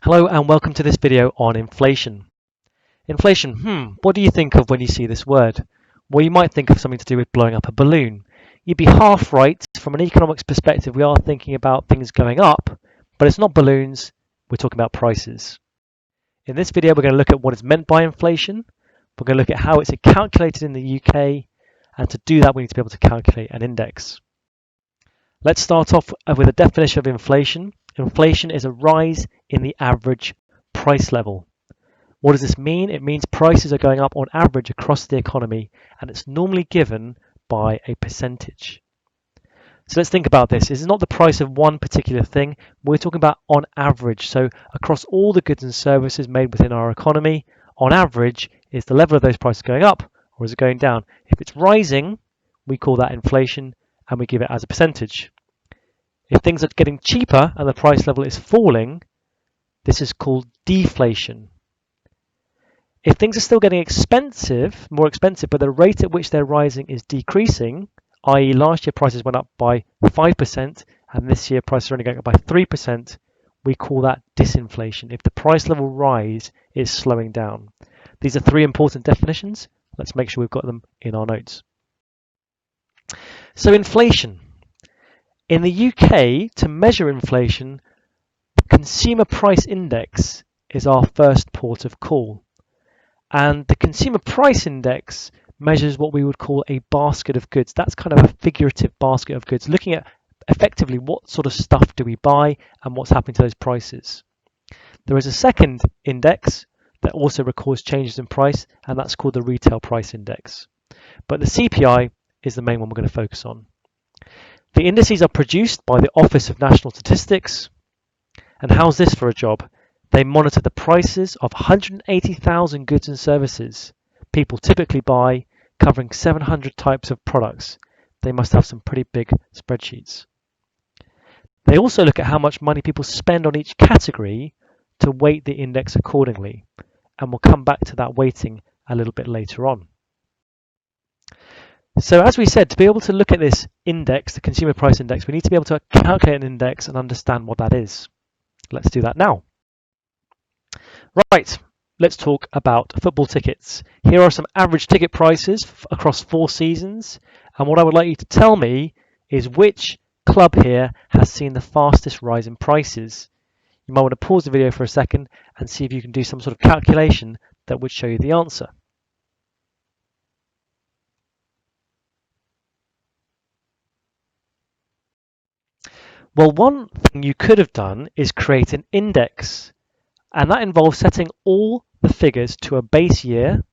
Hello and welcome to this video on inflation. Inflation, what do you think of when you see this word? Well, you might think of something to do with blowing up a balloon. You'd be half right. From an economics perspective, we are thinking about things going up, but it's not balloons, we're talking about prices. In this video, we're going to look at what is meant by inflation. We're going to look at how it's calculated in the UK, and to do that, we need to be able to calculate an index. Let's start off with a definition of inflation. Inflation is a rise in the average price level. What does this mean? It means prices are going up on average across the economy, and it's normally given by a percentage. So let's think about this. This is not the price of one particular thing. We're talking about on average. So across all the goods and services made within our economy, on average, is the level of those prices going up or is it going down? If it's rising, we call that inflation and we give it as a percentage. If things are getting cheaper and the price level is falling, this is called deflation. If things are still getting more expensive, but the rate at which they're rising is decreasing, i.e. last year prices went up by 5% and this year prices are only going up by 3%, we call that disinflation. If the price level rise is slowing down. These are three important definitions. Let's make sure we've got them in our notes. So inflation. In the UK, to measure inflation, the Consumer Price Index is our first port of call. And the Consumer Price Index measures what we would call a basket of goods. That's kind of a figurative basket of goods, looking at effectively what sort of stuff do we buy and what's happening to those prices. There is a second index that also records changes in price, and that's called the Retail Price Index. But the CPI is the main one we're going to focus on. The indices are produced by the Office of National Statistics. And how's this for a job? They monitor the prices of 180,000 goods and services people typically buy, covering 700 types of products. They must have some pretty big spreadsheets. They also look at how much money people spend on each category to weight the index accordingly. And we'll come back to that weighting a little bit later on. So as we said, to be able to look at this index, the Consumer Price Index, we need to be able to calculate an index and understand what that is. Let's do that now. Right, let's talk about football tickets. Here are some average ticket prices across 4 seasons. And what I would like you to tell me is which club here has seen the fastest rise in prices. You might want to pause the video for a second and see if you can do some sort of calculation that would show you the answer. Well, one thing you could have done is create an index, and that involves setting all the figures to a base year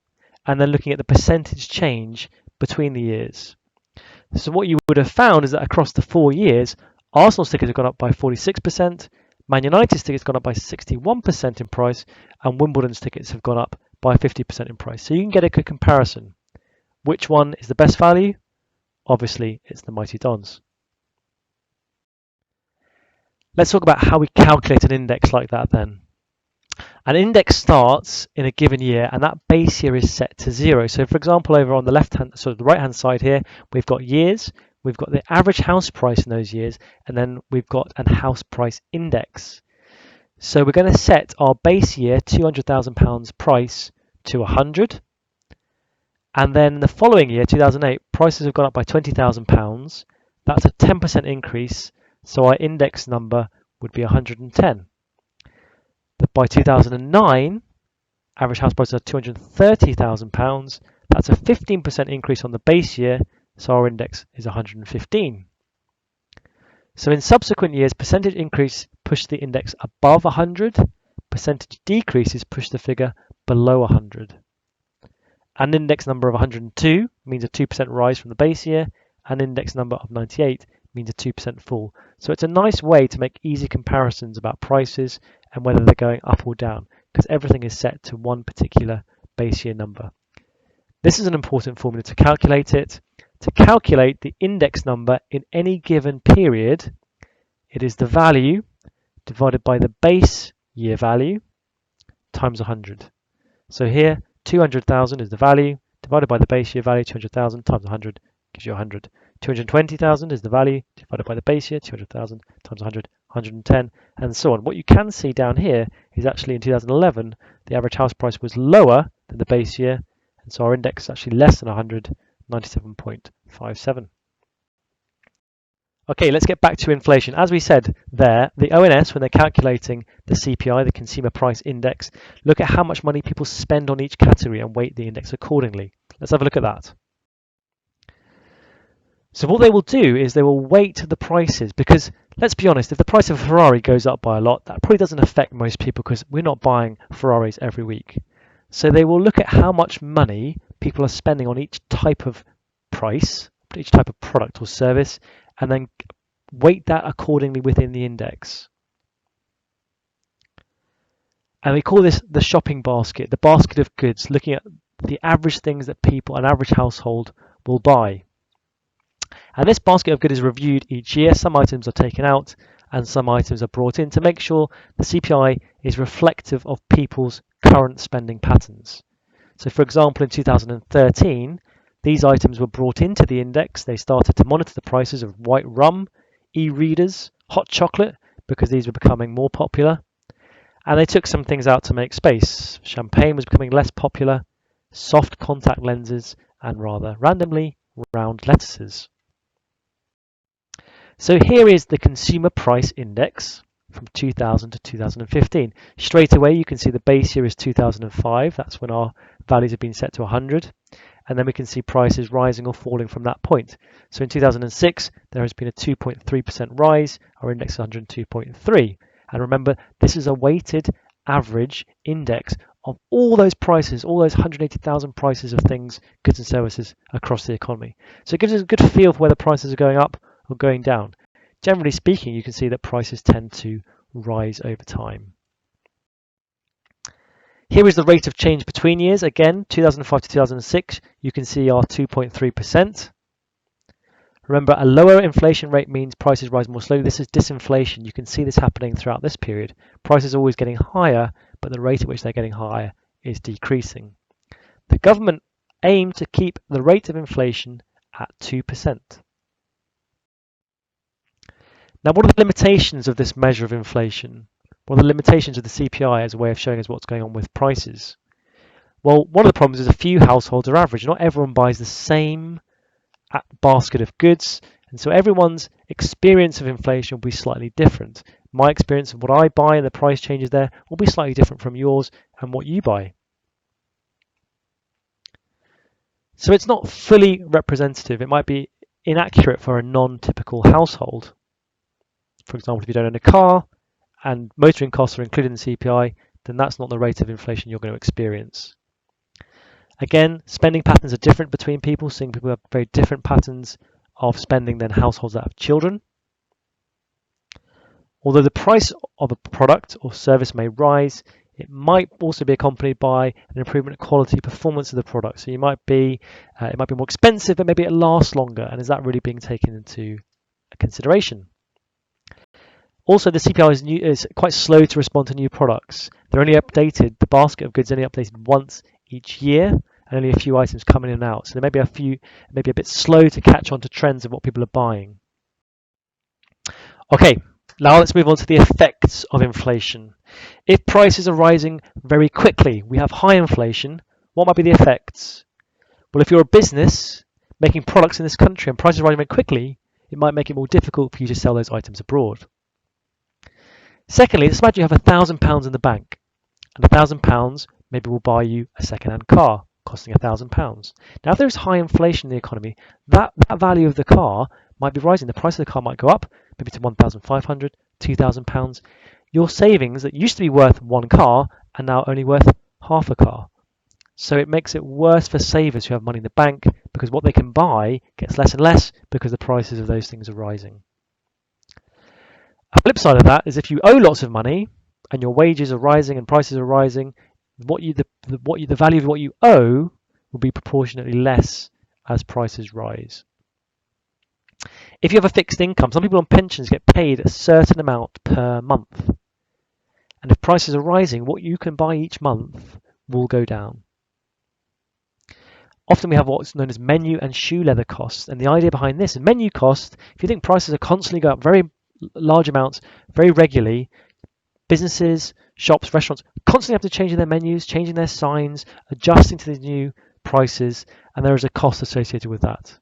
and then looking at the percentage change between the years. So what you would have found is that across the 4 years, Arsenal's tickets have gone up by 46%, Man United's tickets have gone up by 61% in price, and Wimbledon's tickets have gone up by 50% in price. So you can get a good comparison. Which one is the best value? Obviously, it's the Mighty Dons. Let's talk about how we calculate an index like that then. An index starts in a given year and that base year is set to 0. So for example, over on the the right hand side here, we've got years, we've got the average house price in those years, and then we've got an house price index. So we're going to set our base year £200,000 price to 100. And then the following year, 2008, prices have gone up by £20,000. That's a 10% increase. So our index number would be 110. But by 2009, average house prices are £230,000. That's a 15% increase on the base year, so our index is 115. So in subsequent years, percentage increase pushed the index above 100, percentage decreases pushed the figure below 100. An index number of 102 means a 2% rise from the base year, an index number of 98 means a 2% fall. So it's a nice way to make easy comparisons about prices and whether they're going up or down, because everything is set to one particular base year number. This is an important formula to calculate it. To calculate the index number in any given period, it is the value divided by the base year value times 100. So here, 200,000 is the value, divided by the base year value, 200,000 times 100 gives you 100. 220,000 is the value, divided by the base year, 200,000 times 100 110, and so on. What you can see down here is actually in 2011, the average house price was lower than the base year, and so our index is actually less than 100, 97.57. Okay, let's get back to inflation. As we said there, the ONS, when they're calculating the CPI, the Consumer Price Index, look at how much money people spend on each category and weight the index accordingly. Let's have a look at that. So what they will do is they will weight the prices, because let's be honest, if the price of a Ferrari goes up by a lot, that probably doesn't affect most people because we're not buying Ferraris every week. So they will look at how much money people are spending on each type of price, each type of product or service, and then weight that accordingly within the index. And we call this the shopping basket, the basket of goods, looking at the average things that people, an average household, will buy. And this basket of goods is reviewed each year. Some items are taken out and some items are brought in to make sure the CPI is reflective of people's current spending patterns. So for example, in 2013, these items were brought into the index. They started to monitor the prices of white rum, e-readers, hot chocolate, because these were becoming more popular. And they took some things out to make space. Champagne was becoming less popular, soft contact lenses, and rather randomly, round lettuces. So here is the Consumer Price Index from 2000 to 2015. Straight away, you can see the base year is 2005. That's when our values have been set to 100. And then we can see prices rising or falling from that point. So in 2006, there has been a 2.3% rise. Our index is 102.3. And remember, this is a weighted average index of all those prices, all those 180,000 prices of things, goods and services across the economy. So it gives us a good feel for whether prices are going up or going down. Generally speaking, you can see that prices tend to rise over time. Here is the rate of change between years. Again, 2005 to 2006, you can see our 2.3%. Remember, a lower inflation rate means prices rise more slowly. This is disinflation. You can see this happening throughout this period. Prices are always getting higher, but the rate at which they're getting higher is decreasing. The government aimed to keep the rate of inflation at 2%. Now, what are the limitations of this measure of inflation? What are the limitations of the CPI as a way of showing us what's going on with prices? Well, one of the problems is a few households are average. Not everyone buys the same basket of goods, and so everyone's experience of inflation will be slightly different. My experience of what I buy and the price changes there will be slightly different from yours and what you buy. So it's not fully representative. It might be inaccurate for a non-typical household. For example, if you don't own a car and motoring costs are included in the CPI, then that's not the rate of inflation you're going to experience. Again, spending patterns are different between people. Seeing people have very different patterns of spending than households that have children. Although the price of a product or service may rise, it might also be accompanied by an improvement in quality performance of the product. So it might be more expensive, but maybe it lasts longer. And is that really being taken into consideration? Also, the CPI is quite slow to respond to new products. They're only updated, the basket of goods only updated once each year, and only a few items come in and out. So there may be a bit slow to catch on to trends of what people are buying. Okay, now let's move on to the effects of inflation. If prices are rising very quickly, we have high inflation, what might be the effects? Well, if you're a business making products in this country and prices are rising very quickly, it might make it more difficult for you to sell those items abroad. Secondly, let's imagine you have £1,000 in the bank, and £1,000 maybe will buy you a second-hand car costing £1,000. Now, if there is high inflation in the economy, that value of the car might be rising. The price of the car might go up, maybe to £1,500, £2,000. Your savings that used to be worth one car are now only worth half a car. So it makes it worse for savers who have money in the bank because what they can buy gets less and less because the prices of those things are rising. A flip side of that is if you owe lots of money and your wages are rising and prices are rising, the value of what you owe will be proportionately less as prices rise. If you have a fixed income, some people on pensions get paid a certain amount per month. And if prices are rising, what you can buy each month will go down. Often we have what's known as menu and shoe leather costs. And the idea behind this is menu cost, if you think prices are constantly going up very large amounts very regularly. Businesses, shops, restaurants constantly have to change their menus, changing their signs, adjusting to the new prices, and there is a cost associated with that.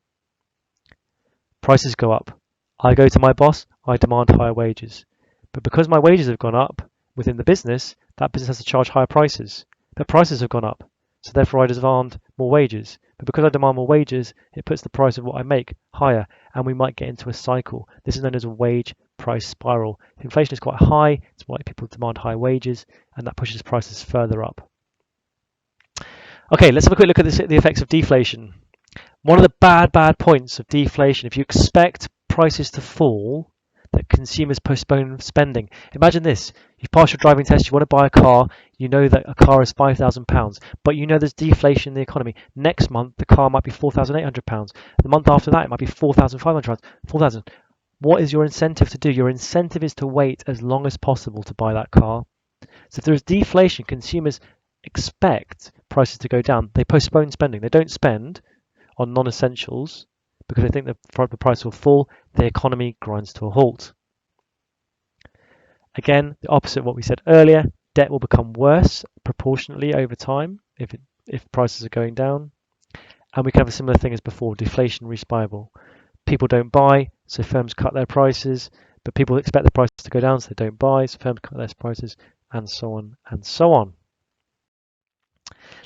Prices go up. I go to my boss, I demand higher wages. But because my wages have gone up within the business, that business has to charge higher prices. But prices have gone up, so therefore I demand more wages. But because I demand more wages, it puts the price of what I make higher, and we might get into a cycle. This is known as a wage price spiral. If inflation is quite high, it's why people demand high wages, and that pushes prices further up. Okay, let's have a quick look at the effects of deflation. One of the bad points of deflation, if you expect prices to fall, that consumers postpone spending. Imagine this, you pass your driving test, you want to buy a car, you know that a car is £5,000, but you know there's deflation in the economy. Next month, the car might be £4,800. The month after that, it might be £4,500, 4,000. What is your incentive to do? Your incentive is to wait as long as possible to buy that car. So if there is deflation, consumers expect prices to go down. They postpone spending. They don't spend on non-essentials because they think the price will fall. The economy grinds to a halt. Again, the opposite of what we said earlier, debt will become worse proportionately over time if prices are going down. And we can have a similar thing as before, deflationary spiral. People don't buy, so firms cut their prices, but people expect the prices to go down, so they don't buy, so firms cut their prices, and so on and so on.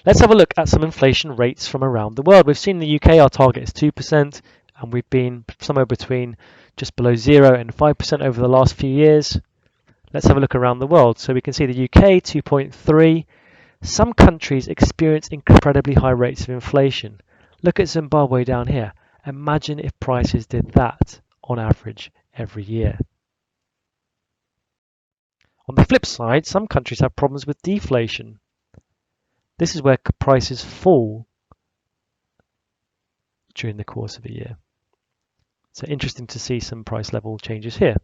Let's have a look at some inflation rates from around the world. We've seen in the UK our target is 2%, and we've been somewhere between just below 0 and 5% over the last few years. Let's have a look around the world. So we can see the UK 2.3. Some countries experience incredibly high rates of inflation. Look at Zimbabwe down here. Imagine if prices did that on average every year. On the flip side, some countries have problems with deflation. This is where prices fall during the course of a year. So interesting to see some price level changes here.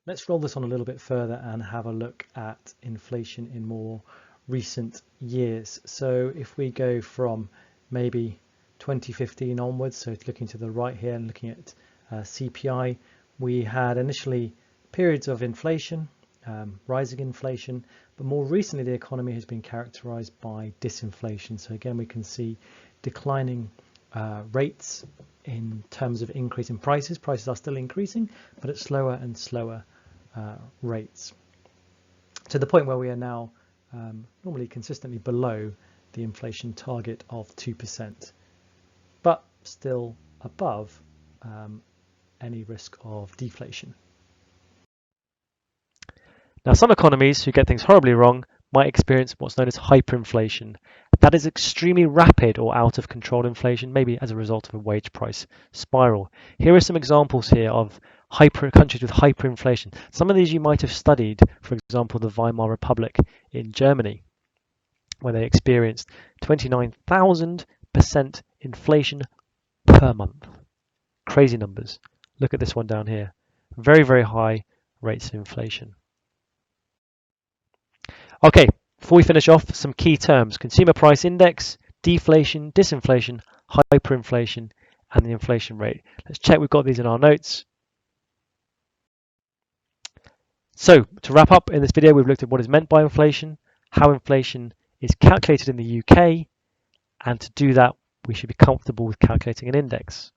Let's roll this on a little bit further and have a look at inflation in more recent years. So if we go from maybe 2015 onwards, so looking to the right here and looking at CPI, we had initially periods of inflation, rising inflation, but more recently the economy has been characterized by disinflation. So again, we can see declining rates in terms of increase in prices. Prices are still increasing, but at slower and slower rates, to the point where we are now normally consistently below the inflation target of 2%, but still above any risk of deflation. Now, some economies who get things horribly wrong might experience what's known as hyperinflation. That is extremely rapid or out of control inflation, maybe as a result of a wage price spiral. Here are some examples here of countries with hyperinflation. Some of these you might have studied, for example, the Weimar Republic in Germany, where they experienced 29,000% inflation per month. Crazy numbers. Look at this one down here. Very, very high rates of inflation. Okay, before we finish off, some key terms: consumer price index, deflation, disinflation, hyperinflation, and the inflation rate. Let's check we've got these in our notes. So, to wrap up, in this video we've looked at what is meant by inflation, how inflation is calculated in the UK, and to do that we should be comfortable with calculating an index.